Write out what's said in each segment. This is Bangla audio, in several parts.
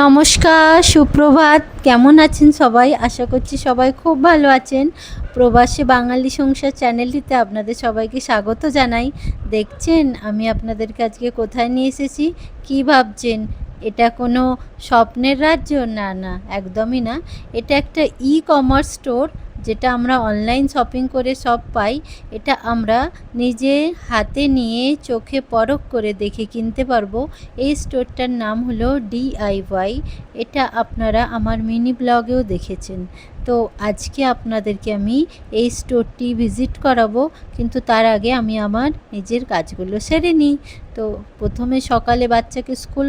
নমস্কার, সুপ্রভাত। কেমন আছেন সবাই? আশা করছি সবাই খুব ভালো আছেন। প্রবাসী বাঙালি সংসার চ্যানেলটিতে আপনাদের সবাইকে স্বাগত জানাই। দেখছেন আমি আপনাদেরকে আজকে কোথায় নিয়ে এসেছি? কি ভাবছেন এটা কোনো স্বপ্নের রাজ্য? না না, একদমই না। এটা একটা কমার্স স্টোর, যেটা আমরা অনলাইন শপিং করে সব পাই। এটা আমরা নিজে হাতে নিয়ে চোখে পরখ করে দেখে কিনতে পারবো। এই স্টোরটার নাম হলো DIY। এটা আপনারা আমার মিনি ব্লগেও দেখেছেন। তো আজকে আপনাদেরকে আমি এই স্টোরটি ভিজিট করাবো, কিন্তু তার আগে আমি আমার নিজের কাজগুলো সেরে নিই। তো প্রথমে সকালে বাচ্চাকে স্কুল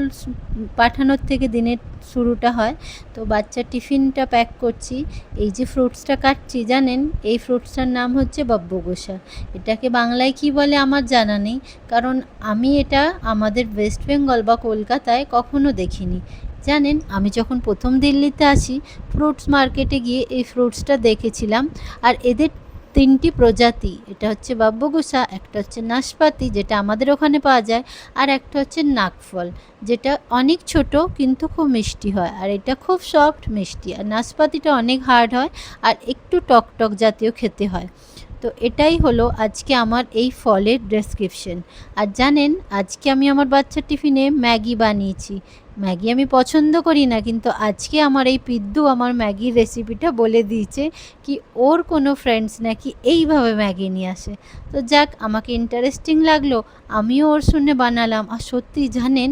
পাঠানোর থেকে দিনের শুরুটা হয়। তো বাচ্চার টিফিনটা প্যাক করছি। এই যে ফ্রুটসটা কাটছি, জানেন এই ফ্রুটসটার নাম হচ্ছে বাব্বুগোসা। এটাকে বাংলায় কি বলে আমার জানা নেই, কারণ আমি এটা আমাদের ওয়েস্ট বেঙ্গল বা কলকাতায় কখনো দেখিনি। জানেন, আমি যখন প্রথম দিল্লিতে আসি, ফ্রুটস মার্কেটে গিয়ে এই ফ্রুটসটা দেখেছিলাম। আর এদের তিনটি প্রজাতি, এটা হচ্ছে বাব্বুগোসা, একটা হচ্ছে নাশপাতি যেটা আমাদের ওখানে পাওয়া যায়, আর একটা হচ্ছে নাকফল যেটা অনেক ছোট কিন্তু খুব মিষ্টি হয়। আর এটা খুব সফট মিষ্টি, আর নাশপাতিটা অনেক হার্ড হয় আর একটু টক টক জাতীয় খেতে হয়। তো এটাই হলো আজকে আমার এই ফলের ডেসক্রিপশন। আর জানেন, আজকে আমি আমার বাচ্চার টিফিনে ম্যাগি বানিয়েছি। ম্যাগি আমি পছন্দ করি না, কিন্তু আজকে আমার এই পিদ্দু আমার ম্যাগির রেসিপিটা বলে দিয়েছে কি ওর কোনো ফ্রেন্ডস নাকি এইভাবে ম্যাগি নিয়ে আসে। তো যাক, আমাকে ইন্টারেস্টিং লাগলো, আমিও ওর শুনে বানালাম। আর সত্যি জানেন,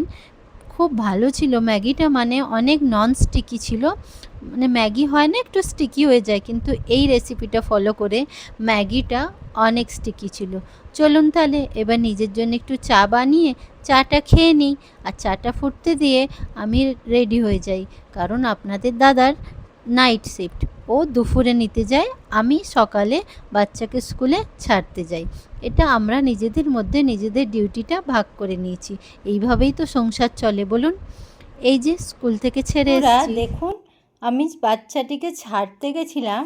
খুব ভালো ছিল ম্যাগিটা, মানে অনেক নন স্টিকি ছিল। মানে ম্যাগি হয় না একটু স্টিকি হয়ে যায়, কিন্তু এই রেসিপিটা ফলো করে ম্যাগিটা অনেক স্টিকি ছিল। চলুন তাহলে এবার নিজের জন্য একটু চা বানিয়ে চাটা খেয়ে নিই। আর চাটা ফুটতে দিয়ে আমি রেডি হয়ে যাই, কারণ আপনাদের দাদার নাইট শিফট, ও দুপুরে নিতে যায়, আমি সকালে বাচ্চাকে স্কুলে ছাড়তে যাই। এটা আমরা নিজেদের মধ্যে নিজেদের ডিউটিটা ভাগ করে নিয়েছি। এইভাবেই তো সংসার চলে, বলুন। এই যে স্কুল থেকে ছেড়ে এসেছি, দেখুন, আমি বাচ্চাটিকে ছাড়তে গেছিলাম,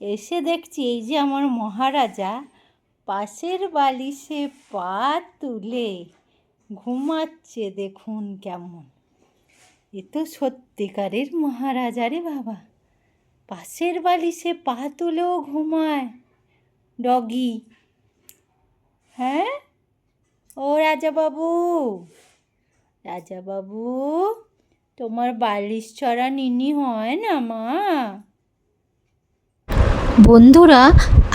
এসে দেখছি এই যে আমার মহারাজা পাশের বালিশে পা তুলে ঘুমাচ্ছে। দেখুন কেমন, এ তো সত্যিকারের মহারাজা রে বাবা, পাশের বালিশে পা তুলেও ঘুমায় ডগি। হ্যাঁ, ও রাজাবাবু, রাজাবাবু, তোমার বালিশ চড়া নিনি হয় না মা? বন্ধুরা,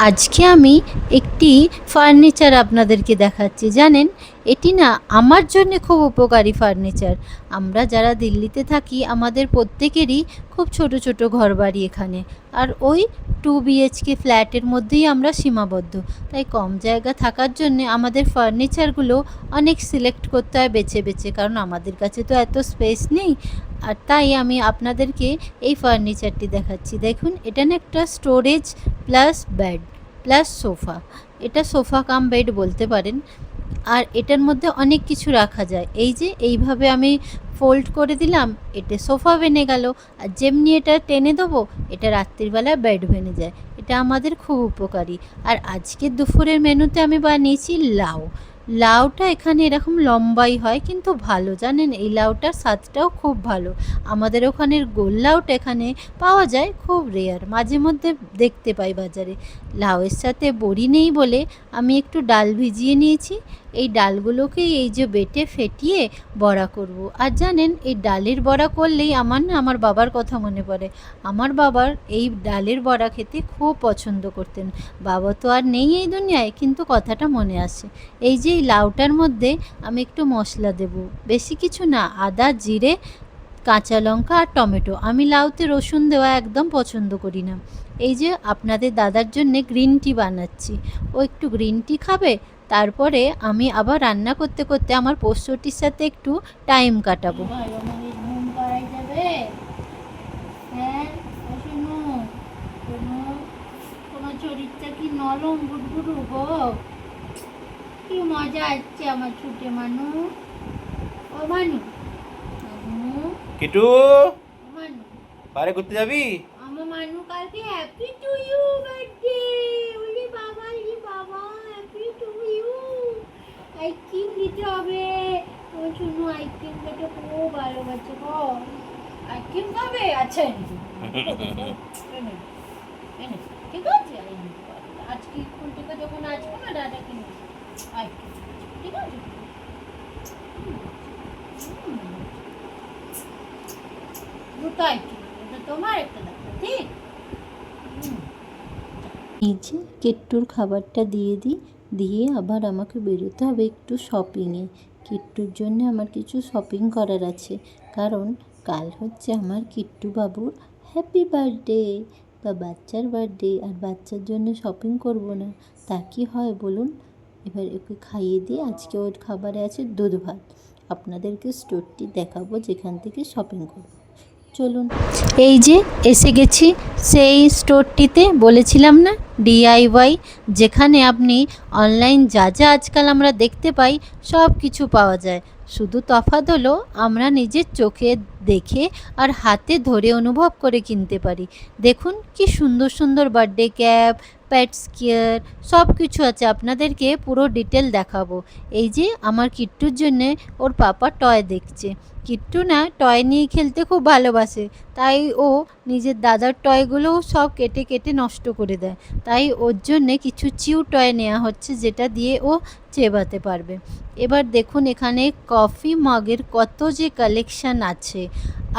আজকে আমি একটি ফার্নিচার আপনাদেরকে দেখাচ্ছি। জানেন, এটি না আমার জন্য খুব উপকারী ফার্নিচার। আমরা যারা দিল্লিতে থাকি, আমাদের প্রত্যেকেরই খুব ছোট ছোট ঘরবাড়ি এখানে, আর ওই 2 BHK ফ্ল্যাটের মধ্যেই আমরা সীমাবদ্ধ। তাই কম জায়গা থাকার জন্য আমাদের ফার্নিচারগুলো অনেক সিলেক্ট করতে হয় বেছে বেছে, কারণ আমাদের কাছে তো এত স্পেস নেই। আর তাই আমি আপনাদেরকে এই ফার্নিচারটি দেখাচ্ছি। দেখুন, এটা না একটা storage plus bed plus sofa. এটা সোফা কাম বেড বলতে পারেন। আর এটার মধ্যে অনেক কিছু রাখা যায়। এই যে এইভাবে আমি ফোল্ড করে দিলাম, এটা সোফা বেনে গেল। আর যেমনি এটা টেনে দেবো, এটা রাত্রিবেলা বেড বেনে যায়। এটা আমাদের খুব উপকারী। আর আজকের দুপুরের মেনুতে আমি বানিয়েছি লাউ। লাউটা এখানে এরকম লম্বাই হয়, কিন্তু ভালো, জানেন এই লাউটার স্বাদটাও খুব ভালো। আমাদের ওখানের গোল লাউটা এখানে পাওয়া যায় খুব রেয়ার, মাঝে মধ্যে দেখতে পাই বাজারে। লাউয়ের সাথে বড়ি নেই বলে আমি একটু ডাল ভিজিয়ে নিয়েছি। এই ডালগুলোকে এই যে বেটে ফেটিয়ে বড়া করব। আর জানেন, এই ডালের বড়া করলেই আমার বাবার কথা মনে পড়ে। আমার বাবার এই ডালের বড়া খেতে খুব পছন্দ করতেন। বাবা তো আর নেই এই দুনিয়ায়, কিন্তু কথাটা মনে আসে। এই যে এই লাউটার মধ্যে আমি একটু মশলা দেব, বেশি কিছু না, আদা, জিরে, কাঁচা লঙ্কা আর টমেটো। আমি লাউতে রসুন দেওয়া একদম পছন্দ করি না। এই যে আপনাদের দাদার জন্যে গ্রিন টি বানাচ্ছি, ও একটু গ্রিন টি খাবে। তারপরে আমি আবার রান্না করতে করতে আমার পোস্তটির সাথে একটু টাইম কাটাবো। ঘুম পাড়াই যাবে। হ্যাঁ, শোনো, শোনো, তোমার শরীরটা কি নরম গুড়গুড়ু গো? কি মজা আসছে আমার ছুটে মানু। ও মানু, মানু, কিটু, ও মানু, বাইরে ঘুরতে যাবি? আমার মানু কালকে হ্যাপি টু ইউ বার্থডে। ওরে বাবা, রে বাবা, হ্যাপি টু ইউ। আইসক্রিম দিতে হবে। তোমার জন্য আইসক্রিম খেতে খুব ভালোবাসে গো। আইসক্রিম খাবে? আচ্ছা এনে দেবো। এনে দেবো। এনে দেবো। ঠিক আছে এনে দেবো। আজকে স্কুল থেকে যখন আসবো না দাদা কিনে দেবো আইসক্রিম। ঠিক আছে? দুটো আইসক্রিম, এটা তোমার একটা দাদা, ঠিক? এই যে কিট্টুর খাবারটা দিয়ে দিই, দিয়ে আবার আমাকে বেরোতে হবে একটু শপিংয়ে। কিট্টুর জন্য আমার কিছু শপিং করার আছে, কারণ কাল হচ্ছে আমার কিট্টু বাবুর হ্যাপি বার্থডে বা বাচ্চার বার্থডে, আর বাচ্চার জন্য শপিং করব না তা কি হয় বলুন? এবার ওকে খাইয়ে দিয়ে আজকে ওর খাবারে আছে দুধ ভাত। আপনাদেরকে স্টোরটি দেখাবো যেখান থেকে শপিং করব, চলুন। এই যে এসে গেছি সেই স্টোরটিতে, বলেছিলাম না ডিআইওয়াই, যেখানে আপনি অনলাইন যা যা আজকাল আমরা দেখতে পাই সব কিছু পাওয়া যায়। শুধু তফাৎ হলো আমরা নিজের চোখে দেখে আর হাতে ধরে অনুভব করে কিনতে পারি। দেখুন কি সুন্দর সুন্দর বার্থডে ক্যাপ, প্যাটস কেয়ার সব কিছু আছে, আপনাদেরকে পুরো ডিটেল দেখাবো। এই যে আমার কিট্টুর জন্যে ওর পাপা টয় দেখছে। কিট্টু না টয় নিয়ে খেলতে খুব ভালোবাসে, তাই ও নিজের দাদার টয়গুলোও সব কেটে কেটে নষ্ট করে দেয়। তাই ওর জন্যে কিছু চিউ টয় নেওয়া হচ্ছে, যেটা দিয়ে ও চেবাতে পারবে। এবার দেখুন এখানে কফি মগের কত যে কালেকশান আছে,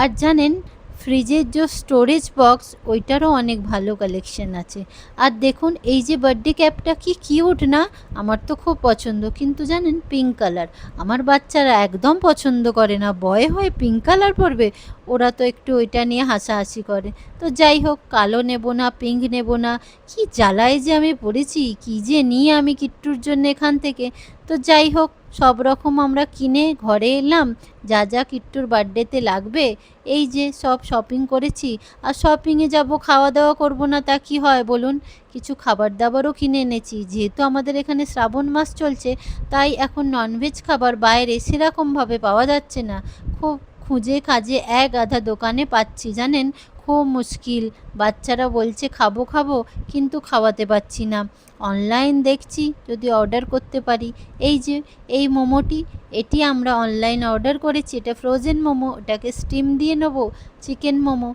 আর জানেন ফ্রিজের যে স্টোরেজ বক্স ওইটারও অনেক ভালো কালেকশান আছে। আর দেখুন এই যে বার্থডে ক্যাপটা কি কিউট না, আমার তো খুব পছন্দ, কিন্তু জানেন পিঙ্ক কালার আমার বাচ্চারা একদম পছন্দ করে না, ভয় হয় পিঙ্ক কালার পরবে, ওরা তো একটু ওইটা নিয়ে হাসাহাসি করে। তো যাই হোক, কালো নেব না, পিঙ্ক নেব না, কি জ্বালায় যে আমি পড়েছি, কি যে নিয়ে আমি কিট্টুর জন্য এখান থেকে। তো যাই হোক, সব রকম আমরা কিনে ঘরে এলাম, যা যা কিট্টুর বার্থডেতে লাগবে এই যে সব শপিং করেছি। আর শপিংয়ে যাব, খাওয়া দাওয়া করব না তা কি হয় বলুন? কিছু খাবার দাবারও কিনে এনেছি, যেহেতু আমাদের এখানে শ্রাবণ মাস চলছে, তাই এখন ননভেজ খাবার বাইরে সেরকমভাবে পাওয়া যাচ্ছে না। খুব খুঁজে খাজে এক আধা দোকানে পাচ্ছি, জানেন খুব মুশকিল। বাচ্চারা বলছে খাবো খাবো, কিন্তু খাওয়াতে পারছি না। অনলাইন দেখছি যদি অর্ডার করতে পারি। এই যে এই মোমোটি, এটি আমরা অনলাইন অর্ডার করেছি, এটা ফ্রোজেন মোমো, এটাকে স্টিম দিয়ে নেবো, চিকেন মোমো।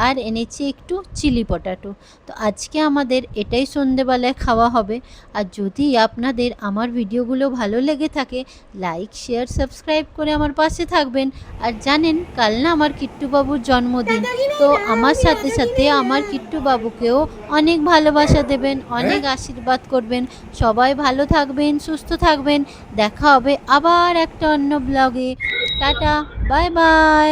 আর এনেছি একটু চিলি পটাটো। তো আজকে আমাদের এটাই সন্ধেবেলায় খাওয়া হবে। আর যদি আপনাদের আমার ভিডিওগুলো ভালো লেগে থাকে, লাইক শেয়ার সাবস্ক্রাইব করে আমার পাশে থাকবেন। আর জানেন কাল না আমার কিট্টু বাবুর জন্মদিন, তো আমার সাথে সাথে আমার কিট্টু বাবুকেও অনেক ভালোবাসা দেবেন, অনেক আশীর্বাদ করবেন। সবাই ভালো থাকবেন, সুস্থ থাকবেন। দেখা হবে আবার একটা অন্য ব্লগে। Tata, bye bye.